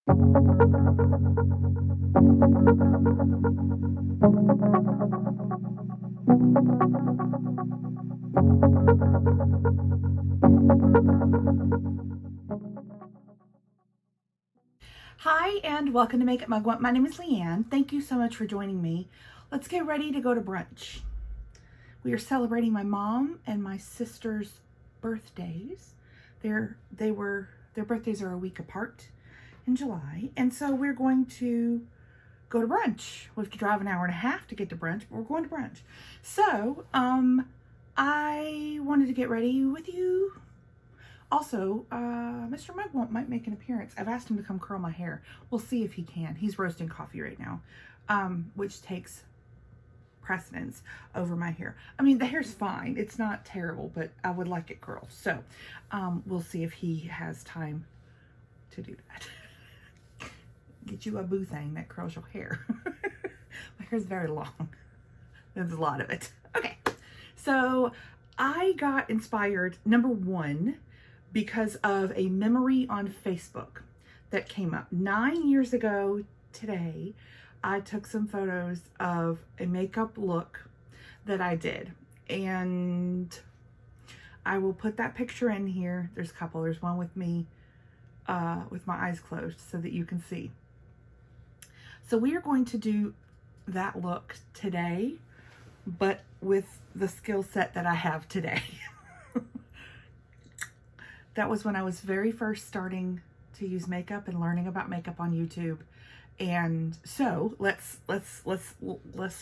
Hi and welcome to Make It Mugwump. My name is Leanne. Thank you so much for joining me. Let's get ready to go to brunch. We are celebrating my mom and my sister's birthdays. Their birthdays are a week apart in July, and so we're going to go to brunch. We have to drive an hour and a half to get to brunch, but we're going to brunch. So I wanted to get ready with you. Also, Mr. Mugwump might make an appearance. I've asked him to come curl my hair. We'll see if he can. He's roasting coffee right now, which takes precedence over my hair. I mean, the hair's fine. It's not terrible, but I would like it curled. So we'll see if he has time to do that. Get you a boo thing that curls your hair. My hair's very long. There's a lot of it. Okay, so I got inspired, number one, because of a memory on Facebook that came up 9 years ago today. I took some photos of a makeup look that I did, and I will put that picture in here. There's a couple. There's one with me with my eyes closed so that you can see. So we are going to do that look today, but with the skill set that I have today. That was when I was very first starting to use makeup and learning about makeup on YouTube. And so let's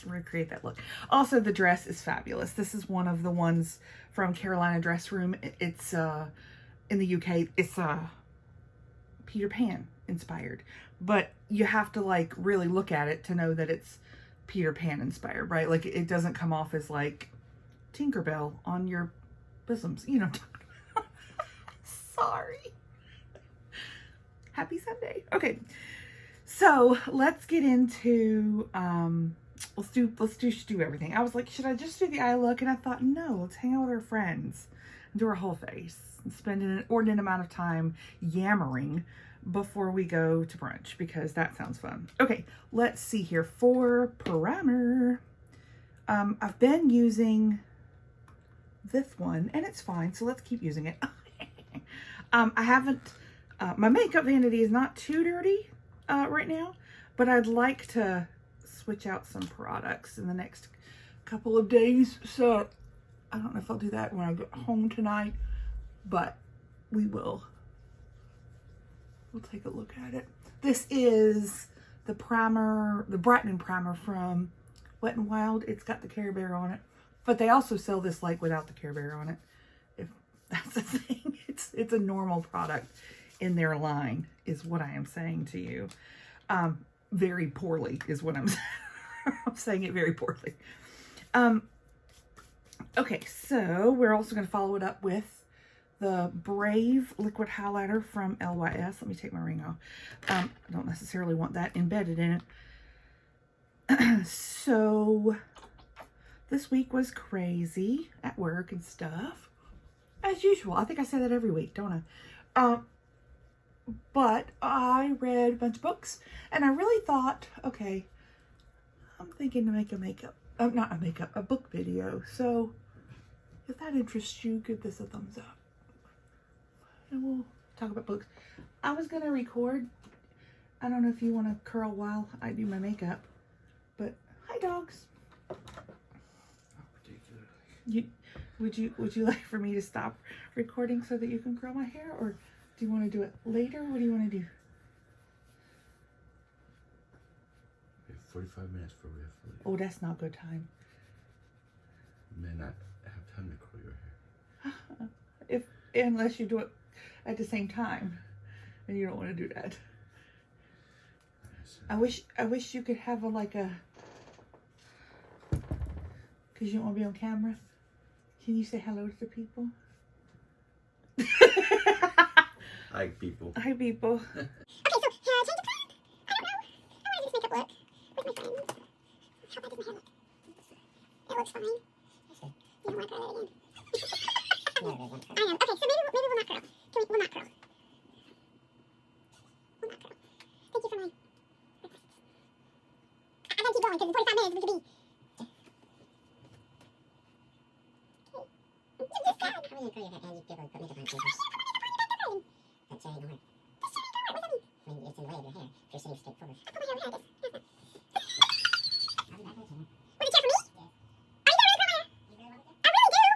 recreate that look. Also, the dress is fabulous. This is one of the ones from Carolina Dress Room. It's in the UK. It's Peter Pan inspired, but you have to like really look at it to know that it's Peter Pan inspired, right? Like it doesn't come off as like Tinkerbell on your bosoms, you know. Sorry. Happy Sunday. Okay, so let's get into let's do everything. I was like, should I just do the eye look? And I thought, no, let's hang out with our friends and do our whole face and spend an inordinate amount of time yammering before we go to brunch, because that sounds fun. Okay, let's see here. For primer, I've been using this one and it's fine, so let's keep using it. I haven't, my makeup vanity is not too dirty right now, but I'd like to switch out some products in the next couple of days. So I don't know if I'll do that when I get home tonight, but we'll take a look at it. This is the primer, the brightening primer from Wet n Wild. It's got the Care Bear on it, but they also sell this like without the Care Bear on it. If that's the thing, it's a normal product in their line, is what I am saying to you. Very poorly is what I'm saying. I'm saying it very poorly. Okay, so we're also going to follow it up with the Brave liquid highlighter from LYS. Let me take my ring off. I don't necessarily want that embedded in it. So this week was crazy at work and stuff, as usual. I think I say that every week, don't I? But I read a bunch of books, and I really thought, okay, I'm thinking to make a book video. So if that interests you, give this a thumbs up, and we'll talk about books. I was gonna record. I don't know if you want to curl while I do my makeup, but hi, dogs. Would you like for me to stop recording so that you can curl my hair, or do you want to do it later? What do you want to do? We have 45 minutes before we have to leave. Oh, that's not good time. You may not have time to curl your hair. Unless you do it at the same time, and you don't want to do that. I wish you could have because you don't want to be on camera. Can you say hello to the people? Hi, people. Hi, people. Okay, so change the plan. I don't know. I want to do this makeup look with my friends. How bad does my hair look? It looks fine. You don't want to curl it again. I know. Okay, so maybe we'll not curl. We'll not curl. We'll not curl. going because in 45 minutes we could be. How are you going to curl your hair and you be able to put makeup on it? That cherry don't work. I mean, it's in the way of your hair. If you're sitting straight forward. I'll put my hair behind this. With a chair for me? Are you going to really curl my hair? You really want to? I really do.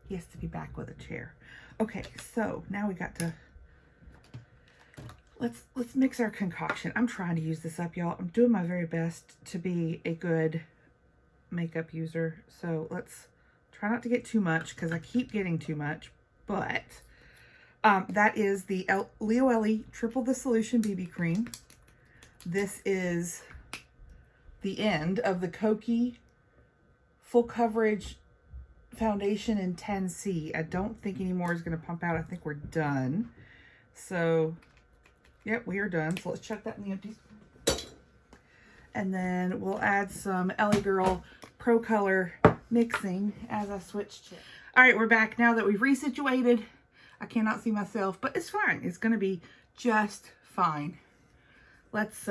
He has to be back with a chair. Okay, so now we got to let's mix our concoction. I'm trying to use this up, y'all. I'm doing my very best to be a good makeup user. So let's try not to get too much because I keep getting too much. But that is the Leo Ellie Triple the Solution BB Cream. This is the end of the Kokie Full Coverage Foundation in 10C. I don't think any more is going to pump out. I think we're done. So, yep, we are done. So let's chuck that in the empties. And then we'll add some Ellie Girl Pro Color mixing as I switch to. All right, we're back now that we've resituated. I cannot see myself, but it's fine. It's going to be just fine. Let's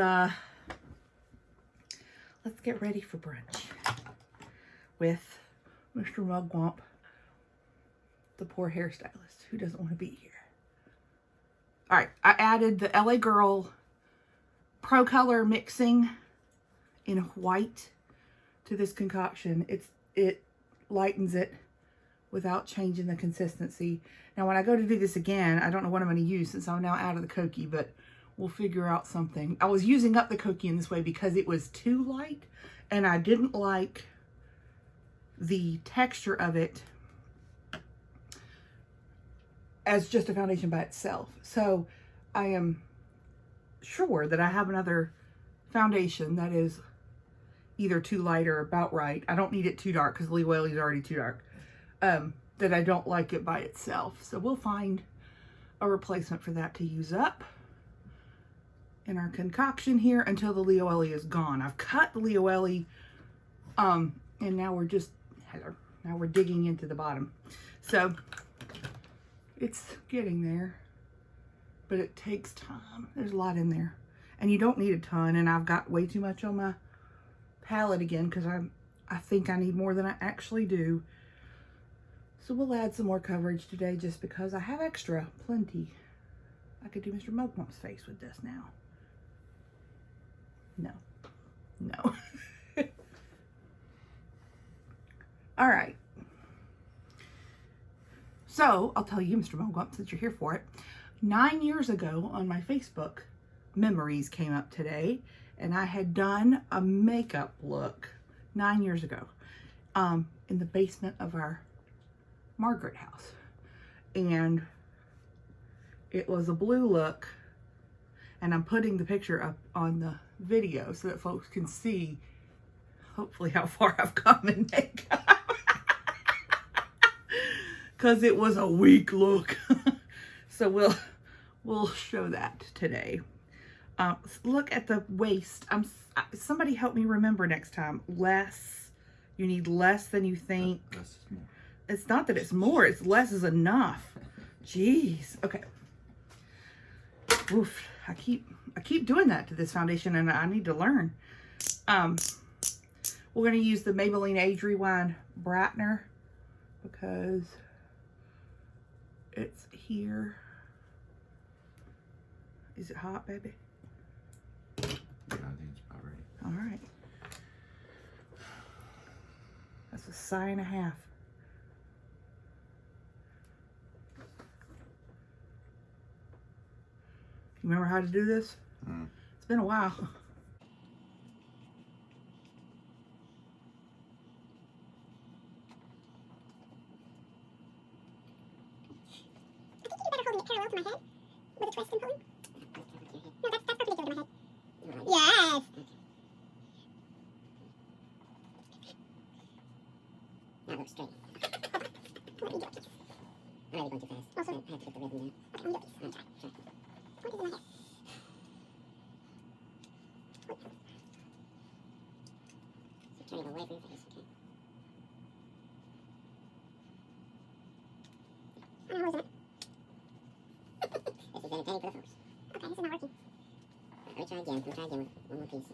get ready for brunch with Mr. Mugwump, the poor hairstylist who doesn't want to be here. All right, I added the LA Girl Pro Color mixing in white to this concoction. It lightens it without changing the consistency. Now, when I go to do this again, I don't know what I'm going to use since I'm now out of the Kokie, but we'll figure out something. I was using up the Kokie in this way because it was too light, and I didn't like the texture of it as just a foundation by itself. So I am sure that I have another foundation that is either too light or about right. I don't need it too dark because Leo Ellie is already too dark. That I don't like it by itself. So we'll find a replacement for that to use up in our concoction here until the Leo Ellie is gone. I've cut the Leo Ellie, and now we're just, now we're digging into the bottom. So it's getting there, but it takes time. There's a lot in there, and you don't need a ton, and I've got way too much on my palette again because I think I need more than I actually do. So we'll add some more coverage today just because I have extra, plenty. I could do Mr. Mugwump's face with this now. No. All right. So I'll tell you, Mr. Mugwump, since you're here for it. 9 years ago on my Facebook, memories came up today, and I had done a makeup look 9 years ago in the basement of our Margaret house, and it was a blue look, and I'm putting the picture up on the video so that folks can see hopefully how far I've come in makeup because it was a weak look. So we'll show that today. Look at the waist. Somebody help me remember next time. Less. You need less than you think. Less is more. It's not that it's more, it's less is enough. Jeez. Okay. Oof. I keep doing that to this foundation, and I need to learn. We're going to use the Maybelline Age Rewind Brightener because it's here. Is it hot, baby? Yeah, I think it's about ready. All right. That's a sigh and a half. You remember how to do this? It's been a while. I think you'd better hold it parallel to my head with a twist and pulling. No, that's perpendicular to my head. Yes. Now go straight. Let me do a piece. I'm already going too fast. Also, I have to get the rhythm down. Okay, let me do a piece. Try. One piece in my head. So turn it away from your face, okay? I don't know, who's in it? This is entertaining for the folks. Okay, this is not working. Let me try again. Let me try again with one more piece.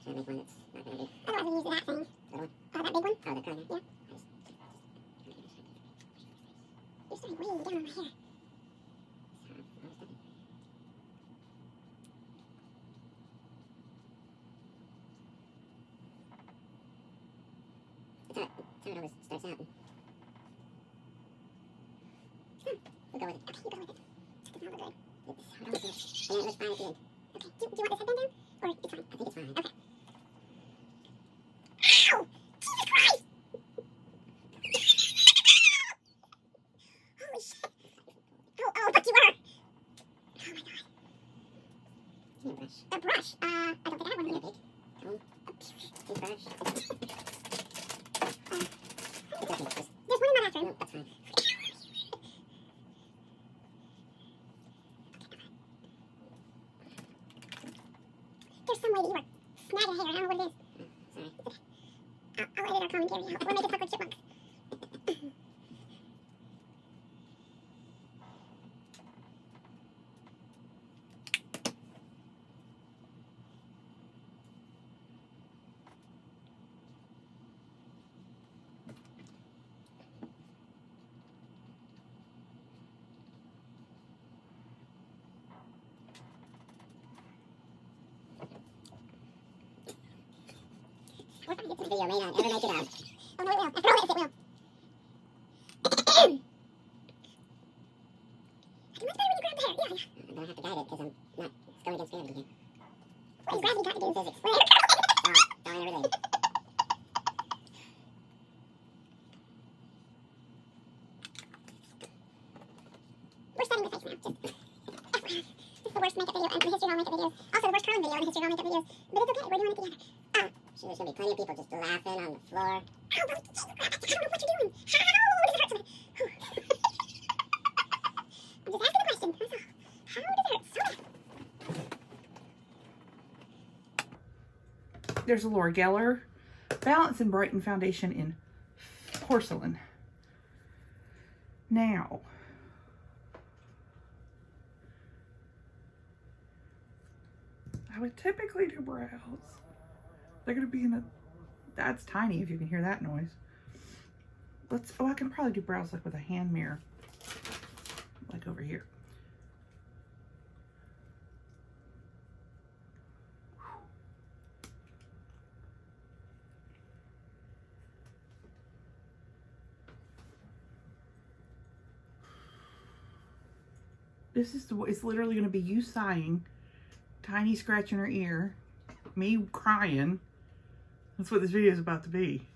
Try to make one that's not going to be. Otherwise, we use that thing. The one? Oh, that big one? Oh, the kind of, yeah. You're starting way down on my hair. It's how it always starts out. We'll go with it. Okay, you go with it. It's not good. It's how it always is. And then it looks fine at the end. Okay, do you want this headband down? Or it's fine? I think it's fine. Okay. Ow! Jesus Christ! Holy shit! Oh, but you were! Oh my god. Give me a brush. A brush? I don't think I have one here. Big. Oh, a brush. It's okay. There's one in my bathroom. No, that's fine. There's some way that you are snagging hair. I don't know what it is. Sorry. I'll edit our commentary out. We'll make it talk like chipmunks. We're trying to get this video may not ever make it out. Oh no, it will. After all this, it will. I can much better when you grab the hair. Yeah, yeah. I'm gonna have to guide it because I'm not. It's going against gravity here. What is gravity got to do with physics? Darn everything. We're setting the face now. Just FYI. This is the worst makeup video in the history of all makeup videos. Also the worst curling video in the history of all makeup videos. But it's okay. We're doing it together. Sure, there's gonna be plenty of people just laughing on the floor. Ow, I don't know what you're doing. How does it hurt so bad? I'm just asking the question. That's all. How does it hurt so bad? There's a Laura Geller Balance and Brighten Foundation in Porcelain. Now, I would typically do brows. They're going to be in a, that's tiny if you can hear that noise. I can probably do brows like with a hand mirror. Like over here. It's literally going to be you sighing, Tiny scratching her ear, me crying. That's what this video is about to be.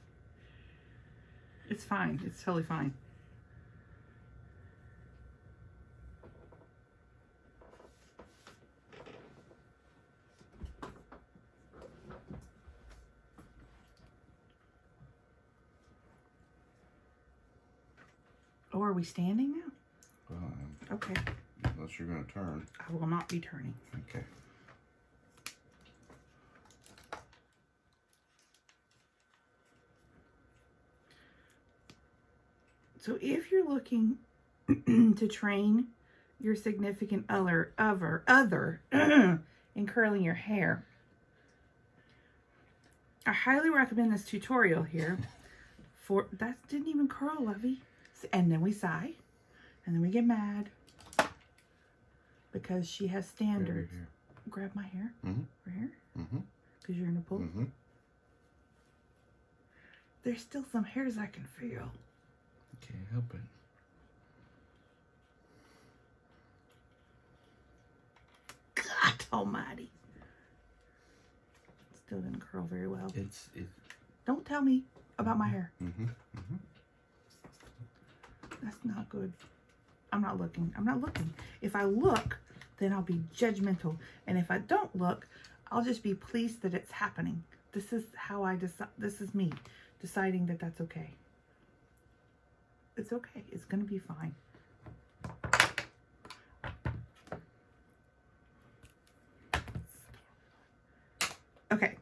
It's fine. It's totally fine. Oh, are we standing now? Okay. Unless you're going to turn. I will not be turning. Okay. So if you're looking to train your significant other in curling your hair, I highly recommend this tutorial here. For that didn't even curl, Lovey. And then we sigh, and then we get mad because she has standards. Grab my hair. Mm-hmm. Right here. Mm-hmm. Because you're gonna pull. Mm-hmm. There's still some hairs I can feel. Can't help it. God almighty. Still didn't curl very well. It's Don't tell me about my hair. Mm-hmm. Mm-hmm. That's not good. I'm not looking. I'm not looking. If I look, then I'll be judgmental. And if I don't look, I'll just be pleased that it's happening. This is how I decide. This is me deciding that that's okay. It's okay. It's going to be fine. Okay.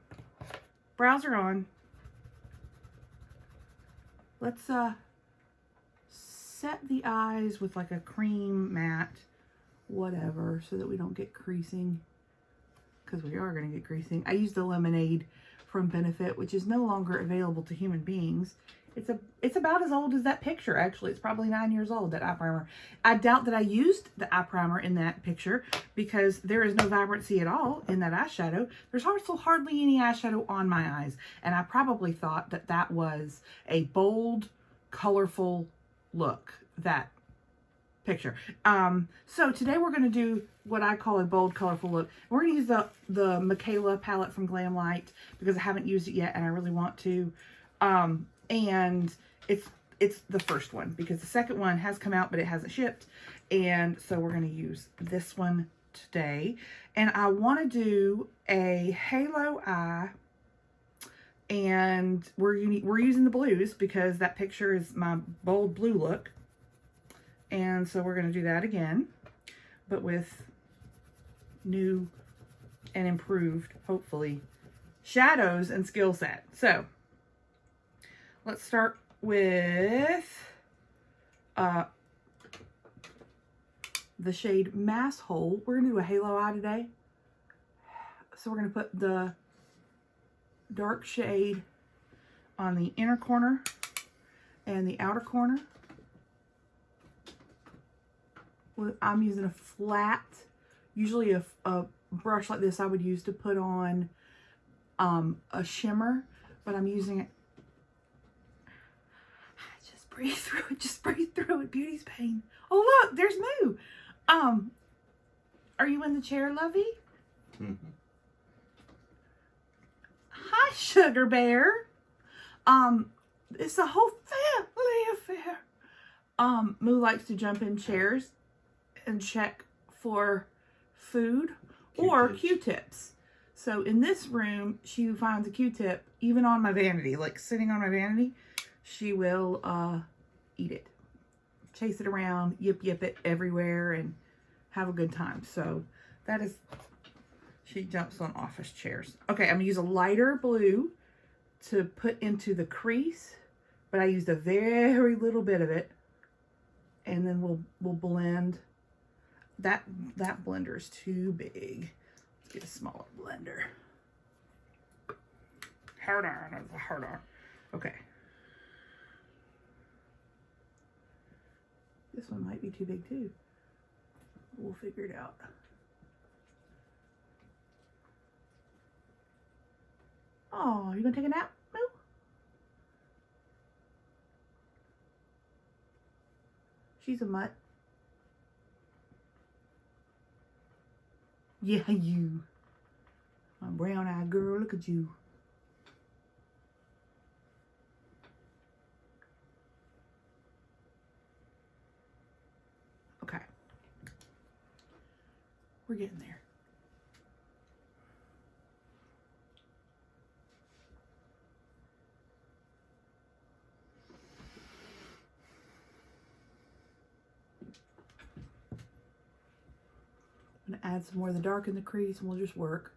Brows are on. Let's set the eyes with like a cream matte, whatever, so that we don't get creasing. because we are going to get greasing. I used the lemonade from Benefit, which is no longer available to human beings. It's about as old as that picture, actually. It's probably 9 years old, that eye primer. I doubt that I used the eye primer in that picture because there is no vibrancy at all in that eyeshadow. There's also hardly any eyeshadow on my eyes. And I probably thought that that was a bold, colorful look, that picture. So today we're going to do what I call a bold, colorful look. We're going to use the Mikayla palette from GlamLite because I haven't used it yet and I really want to. And it's the first one because the second one has come out but it hasn't shipped, and so we're going to use this one today. And I want to do a halo eye, and we're using the blues because that picture is my bold blue look, and so we're going to do that again but with new and improved, hopefully, shadows and skill set. So let's start with the shade Mass Hole. We're going to do a halo eye today. So we're going to put the dark shade on the inner corner and the outer corner. I'm using a flat, usually a brush like this I would use to put on a shimmer, but I'm using it. Breathe through it. Just breathe through it. Beauty's pain. Oh, look, there's Moo. Are you in the chair, lovey? Mm-hmm. Hi, Sugar Bear. It's a whole family affair. Moo likes to jump in chairs and check for food or Q-tips. So in this room, she finds a Q-tip even on my vanity, like sitting on my vanity. She will eat it, chase it around, yip it everywhere, and have a good time. So that is, she jumps on office chairs. Okay, I'm gonna use a lighter blue to put into the crease, but I used a very little bit of it, and then we'll blend. That blender is too big. Let's get a smaller blender. Hard on, that's a hard on. Okay. This one might be too big too. We'll figure it out. Oh, you gonna take a nap, Moo? She's a mutt. Yeah, you. My brown-eyed girl, look at you. Okay. We're getting there. I'm going to add some more of the dark in the crease and we'll just work.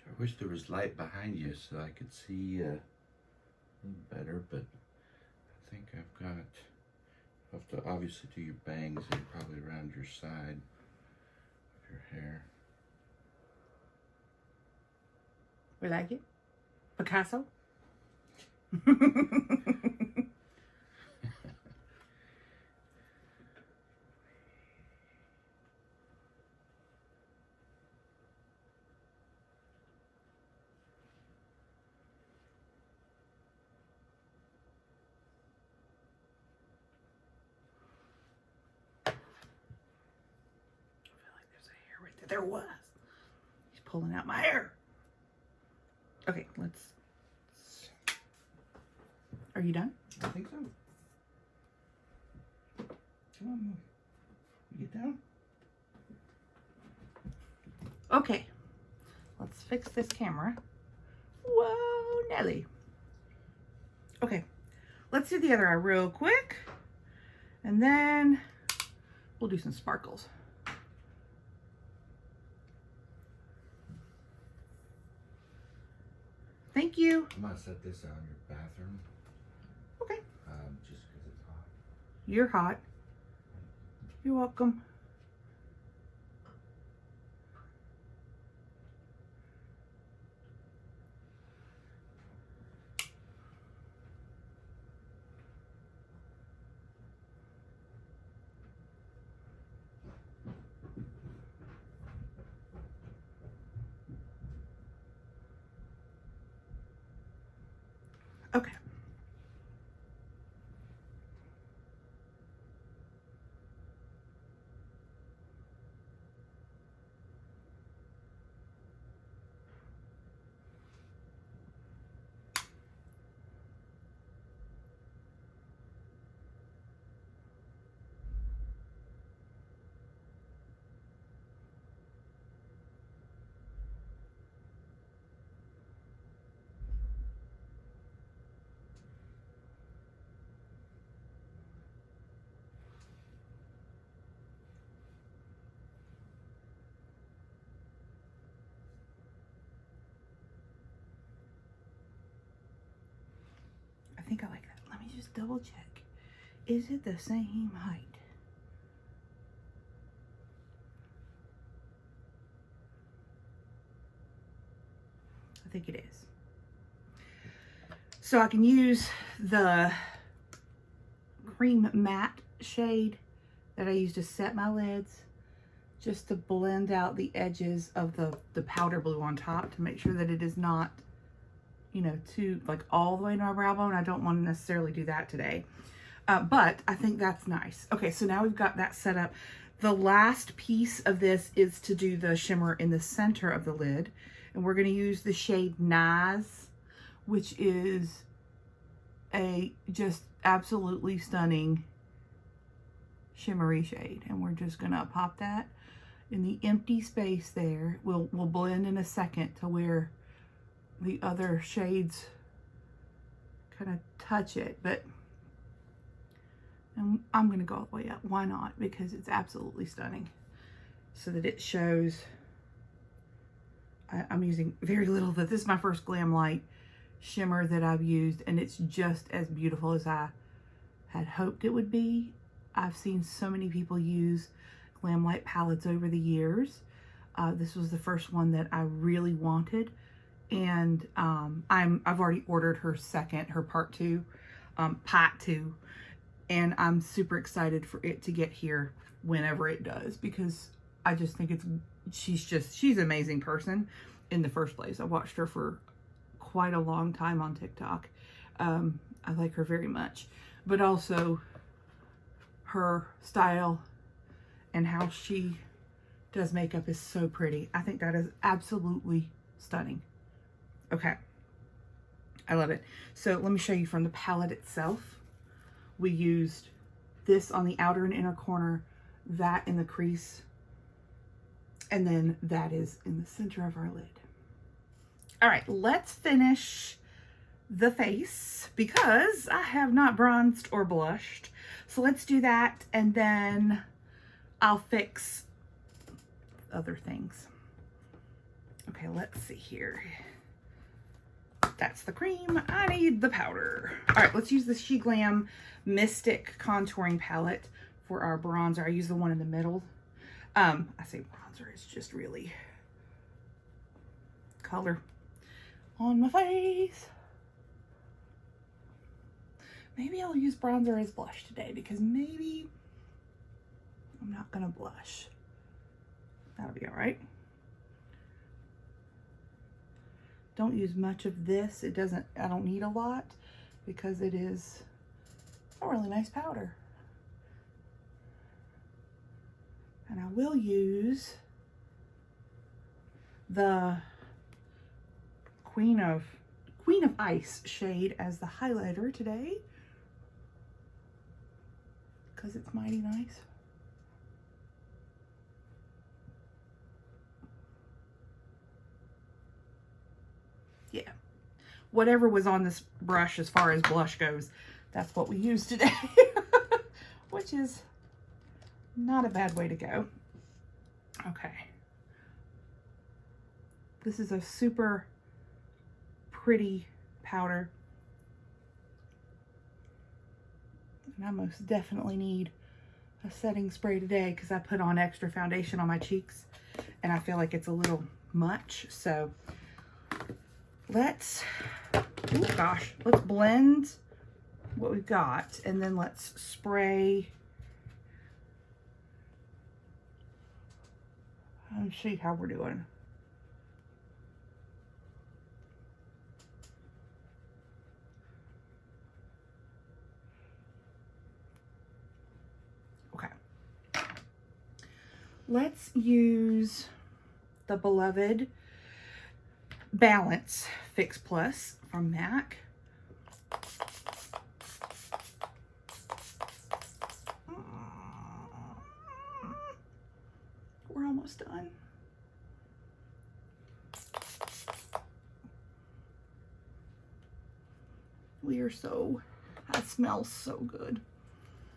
I wish there was light behind you so I could see a little better, but I think I've got, I'll have to obviously do your bangs and probably around your side of your hair. We like it? Picasso? There was. He's pulling out my hair. Okay, let's. Are you done? I think so. Come on, you get down. Okay, let's fix this camera. Whoa, Nelly. Okay, let's do the other eye real quick. And then we'll do some sparkles. Thank you. I'm gonna set this on your bathroom. Okay. Just because it's hot. You're hot. You're welcome. Okay. I think I like that. Let me just double check. Is it the same height? I think it is. So I can use the cream matte shade that I use to set my lids just to blend out the edges of the powder blue on top to make sure that it is not, you know, too like all the way to my brow bone. I don't want to necessarily do that today. But I think that's nice. Okay, so now we've got that set up. The last piece of this is to do the shimmer in the center of the lid. And we're going to use the shade Nice, which is a just absolutely stunning shimmery shade. And we're just going to pop that in the empty space there. We'll blend in a second to where the other shades kind of touch it, but I'm going to go all the way up. Why not? Because it's absolutely stunning. So that it shows. I'm using very little, but this is my first GlamLite shimmer that I've used, and it's just as beautiful as I had hoped it would be. I've seen so many people use GlamLite palettes over the years. This was the first one that I really wanted, and I've already ordered her part two, and I'm super excited for it to get here whenever it does, because I just think she's an amazing person in the first place. I watched her for quite a long time on TikTok. I like her very much, but also her style and how she does makeup is so pretty. I think that is absolutely stunning. Okay, I love it. So let me show you from the palette itself. We used this on the outer and inner corner, that in the crease, and then that is in the center of our lid. All right, let's finish the face because I have not bronzed or blushed. So let's do that, and then I'll fix other things. Okay, let's see here. That's the cream. I need the powder. All right, let's use the SheGlam Mystic Contouring Palette for our bronzer. I use the one in the middle. I say bronzer, it's just really color on my face. Maybe I'll use bronzer as blush today because maybe I'm not gonna blush. That'll be all right. Don't use much of this. I don't need a lot because it is a really nice powder. And I will use the Queen of Ice shade as the highlighter today because it's mighty nice. whatever was on this brush as far as blush goes, that's what we used today. Which is not a bad way to go. Okay. This is a super pretty powder. And I most definitely need a setting spray today because I put on extra foundation on my cheeks and I feel like it's a little much. So let's, oh gosh, let's blend what we've got and then let's spray and see how we're doing. Let's use the beloved Balance Fix Plus from MAC. We're almost done. We are so, that smells so good.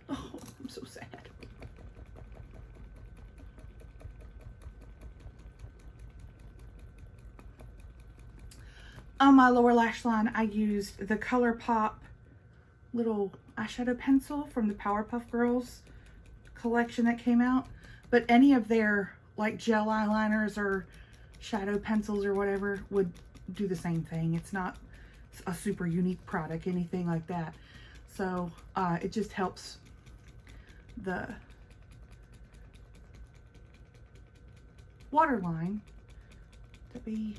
Oh, I'm so sad. On my lower lash line, I used the ColourPop little eyeshadow pencil from the Powerpuff Girls collection that came out. But any of their like gel eyeliners or shadow pencils or whatever would do the same thing. It's not a super unique product, anything like that. So it just helps the waterline to be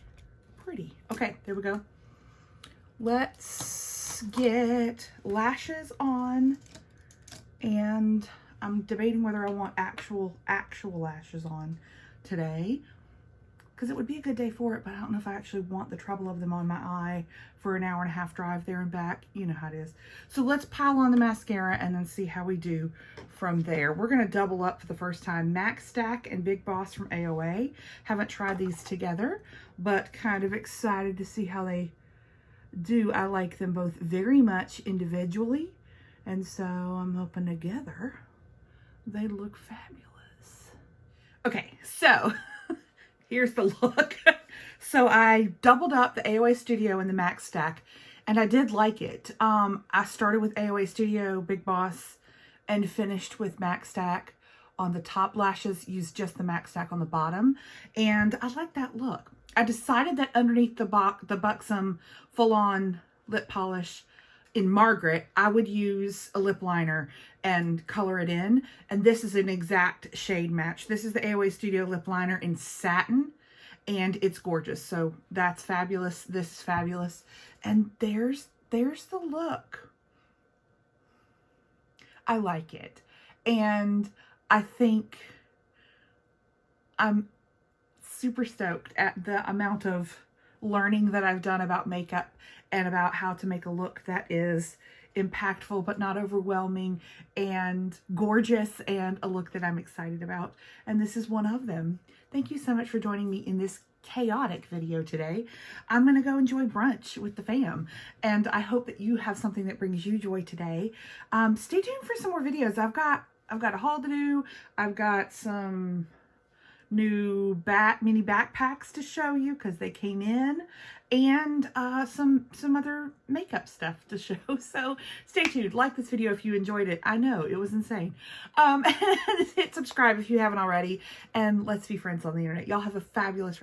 pretty. Okay, there we go. Let's get lashes on, and I'm debating whether I want actual lashes on today because it would be a good day for it, but I don't know if I actually want the trouble of them on my eye for an hour-and-a-half drive there and back. You know how it is. So let's pile on the mascara and then see how we do from there. We're going to double up for the first time. MAC Stack and Big Boss from AOA. Haven't tried these together, but kind of excited to see how they do. I like them both very much individually, and so I'm hoping together they look fabulous. Okay, so here's the look. So I doubled up the AOA Studio and the MAC Stack, and I did like it. I started with AOA Studio Big Boss and finished with MAC Stack on the top lashes, used just the MAC Stack on the bottom, and I like that look. I decided that underneath the Buxom full-on lip polish in Margaret, I would use a lip liner and color it in, and this is an exact shade match. This is the AOA Studio lip liner in satin, and it's gorgeous. So that's fabulous. This is fabulous, and there's the look. I like it, and I think I'm super stoked at the amount of learning that I've done about makeup and about how to make a look that is impactful but not overwhelming and gorgeous, and a look that I'm excited about. And this is one of them. Thank you so much for joining me in this chaotic video today. I'm gonna go enjoy brunch with the fam, and I hope that you have something that brings you joy today. Stay tuned for some more videos. I've got a haul to do. I've got some new mini backpacks to show you because they came in, and some other makeup stuff to show. So stay tuned. Like this video if you enjoyed it. I know it was insane. Hit subscribe if you haven't already, and let's be friends on the internet. Y'all have a fabulous